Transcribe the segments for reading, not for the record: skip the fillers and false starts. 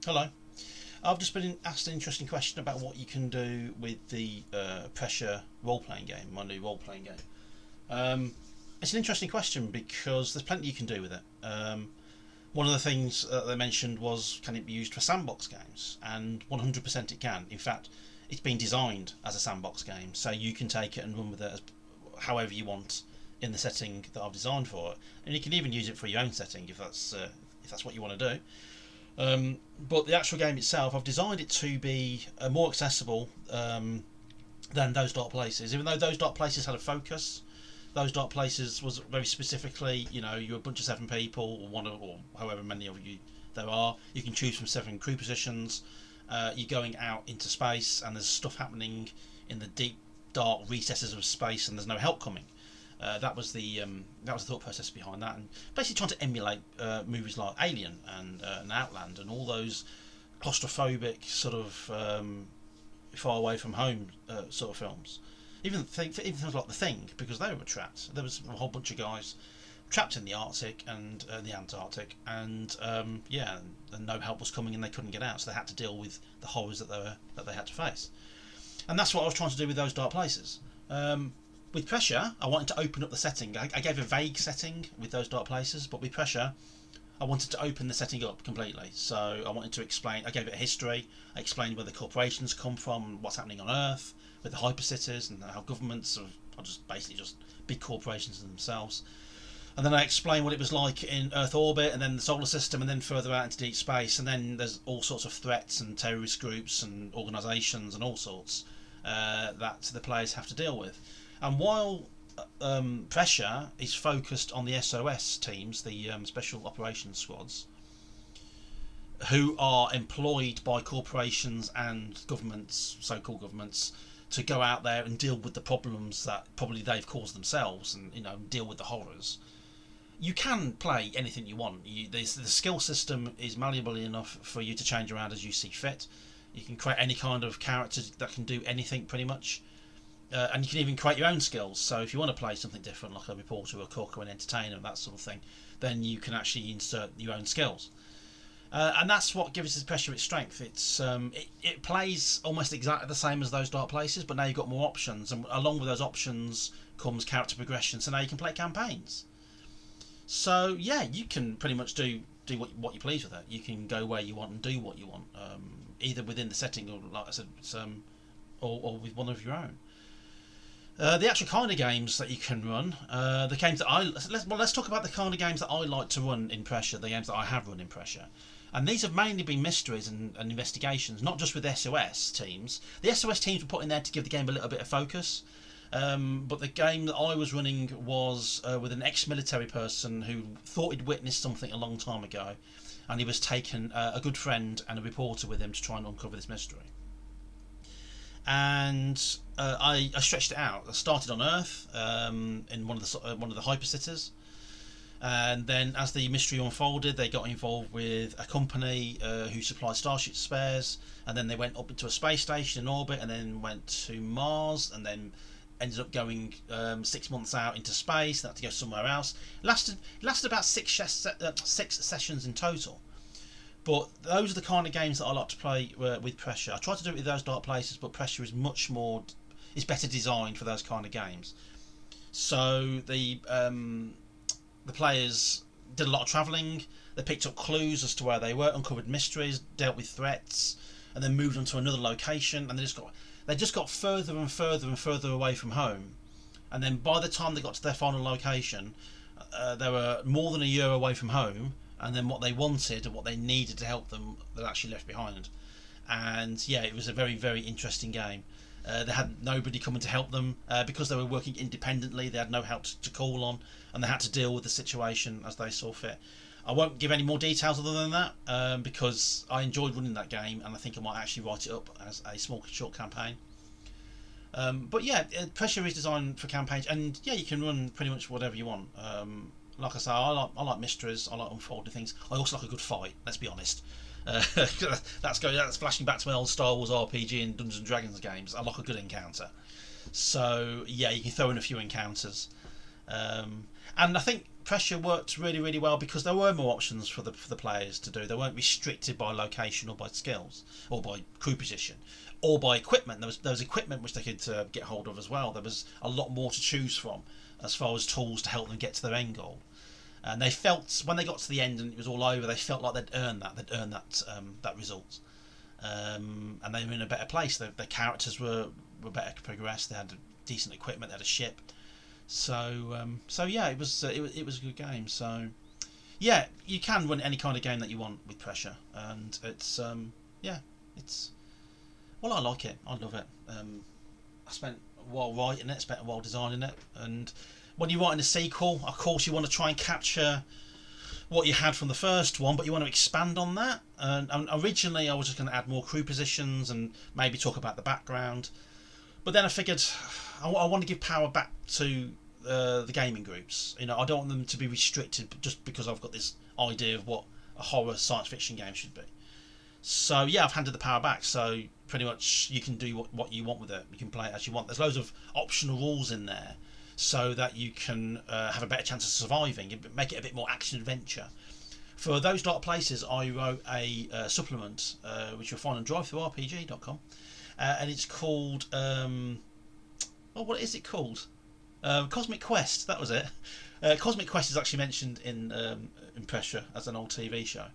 Hello. I've just been asked an interesting question about what you can do with the Pressure role-playing game, my new role-playing game. It's an interesting question because there's plenty you can do with it. One of the things they mentioned was, can it be used for sandbox games? And 100% it can. In fact, it's been designed as a sandbox game, so you can take it and run with it however you want in the setting that I've designed for it. And you can even use it for your own setting if that's what you want to do. But the actual game itself, I've designed it to be more accessible than Those Dark Places. Even though Those Dark Places had a focus, Those Dark Places was very specifically, you're a bunch of 7 people, or however many of you there are. You can choose from 7 crew positions. You're going out into space, and there's stuff happening in the deep, dark recesses of space, and there's no help coming. That was the thought process behind that, and basically trying to emulate movies like Alien and Outland and all those claustrophobic sort of far away from home sort of films. Even things like The Thing, because they were trapped. There was a whole bunch of guys trapped in the Arctic and the Antarctic, and and no help was coming, and they couldn't get out, so they had to deal with the horrors that they had to face. And that's what I was trying to do with Those Dark Places. With Pressure, I wanted to open up the setting. I gave a vague setting with Those Dark Places, but with Pressure, I wanted to open the setting up completely. So I wanted to explain. I gave it a history. I explained where the corporations come from, what's happening on Earth with the hypercities, and how governments are just basically just big corporations themselves. And then I explained what it was like in Earth orbit, and then the solar system, and then further out into deep space. And then there's all sorts of threats and terrorist groups and organisations and all sorts that the players have to deal with. And while Pressure is focused on the SOS teams, the Special Operations Squads, who are employed by corporations and governments, so-called governments, to go out there and deal with the problems that probably they've caused themselves, and deal with the horrors. You can play anything you want. The skill system is malleable enough for you to change around as you see fit. You can create any kind of character that can do anything pretty much. And you can even create your own skills. So if you want to play something different, like a reporter, a cook, or an entertainer, that sort of thing, then you can actually insert your own skills. And that's what gives the Pressure its strength. It plays almost exactly the same as Those Dark Places, but now you've got more options, and along with those options comes character progression. So now you can play campaigns. So yeah, you can pretty much do what you please with it. You can go where you want and do what you want, either within the setting or, like I said, or with one of your own. The actual kind of games that you can run, the games that let's talk about the kind of games that I like to run in Pressure, the games that I have run in Pressure. And these have mainly been mysteries and investigations, not just with SOS teams. The SOS teams were put in there to give the game a little bit of focus, but the game that I was running was with an ex-military person who thought he'd witnessed something a long time ago, and he was taking a good friend and a reporter with him to try and uncover this mystery. And I stretched it out. I started on Earth in one of the hypercities, and then as the mystery unfolded, they got involved with a company who supplied starship spares, and then they went up into a space station in orbit, and then went to Mars, and then ended up going 6 months out into space. They had to go somewhere else. Lasted about six sessions in total. But those are the kind of games that I like to play with Pressure. I try to do it with Those Dark Places, but Pressure is better designed for those kind of games. So the players did a lot of travelling. They picked up clues as to where they were, uncovered mysteries, dealt with threats, and then moved on to another location. And they just got further and further and further away from home. And then by the time they got to their final location, they were more than a year away from home. And then what they wanted and what they needed to help them, they actually left behind. And yeah, it was a very, very interesting game. They had nobody coming to help them because they were working independently. They had no help to call on, and they had to deal with the situation as they saw fit. I won't give any more details other than that because I enjoyed running that game, and I think I might actually write it up as a small, short campaign. But yeah, Pressure is designed for campaigns, and yeah, you can run pretty much whatever you want. Like I say, I like mysteries. I like unfolding things. I also like a good fight. Let's be honest. That's flashing back to my old Star Wars RPG and Dungeons and Dragons games. I like a good encounter. So yeah, you can throw in a few encounters, And I think Pressure worked really, really well because there were more options for the players to do. They weren't restricted by location or by skills or by crew position or by equipment. There was equipment which they could get hold of as well. There was a lot more to choose from as far as tools to help them get to their end goal. And they felt when they got to the end and it was all over, they felt like they'd earned that result. And they were in a better place. Their characters were better progressed. They had decent equipment. They had a ship. So yeah, it was a good game. So yeah, you can run any kind of game that you want with Pressure, and it's well, I like it. I love it. I spent a while writing it, spent a while designing it, and when you're writing a sequel, of course, you want to try and capture what you had from the first one, but you want to expand on that. And originally, I was just going to add more crew positions and maybe talk about the background. But then I figured I want to give power back to the gaming groups. You know, I don't want them to be restricted just because I've got this idea of what a horror science fiction game should be. So yeah, I've handed the power back. So pretty much you can do what you want with it. You can play it as you want. There's loads of optional rules in there so that you can have a better chance of surviving and make it a bit more action adventure. For Those Dark Places, I wrote a supplement which you'll find on drivethroughrpg.com. And it's called what is it called? Cosmic Quest. That was it. Cosmic Quest is actually mentioned in Pressure as an old TV show,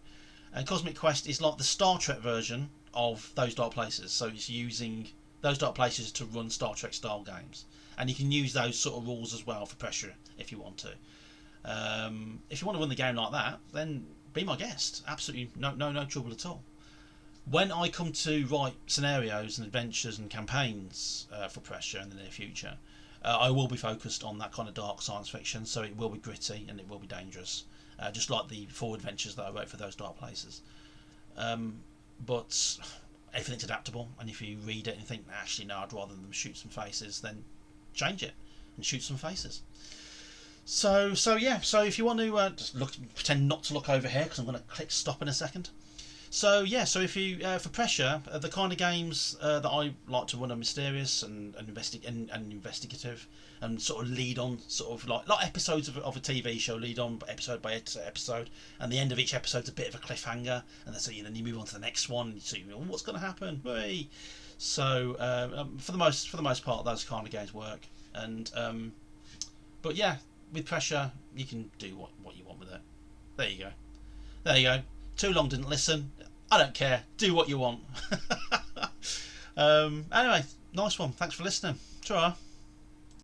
and Cosmic Quest is like the Star Trek version of Those Dark Places. So it's using Those Dark Places to run Star Trek style games, and you can use those sort of rules as well for Pressure if you want to. If you want to run the game like that, then be my guest. Absolutely no trouble at all. When I come to write scenarios and adventures and campaigns for Pressure in the near future, I will be focused on that kind of dark science fiction, so it will be gritty and it will be dangerous, just like the 4 adventures that I wrote for Those Dark Places. But everything's adaptable, and if you read it and think, actually no, I'd rather them shoot some faces, then change it and shoot some faces. So if you want to just pretend not to look over here because I'm going to click stop in a second. So yeah, so if you for Pressure, the kind of games that I like to run are mysterious and investigative, and sort of lead on, sort of like episodes of a TV show, lead on episode by episode, and the end of each episode's a bit of a cliffhanger, and then you move on to the next one, and you see what's going to happen. Hey! So for the most part, those kind of games work, and but yeah, with Pressure, you can do what you want with it. There you go. Too long, didn't listen. I don't care. Do what you want. Anyway, nice one. Thanks for listening. Ta-ra.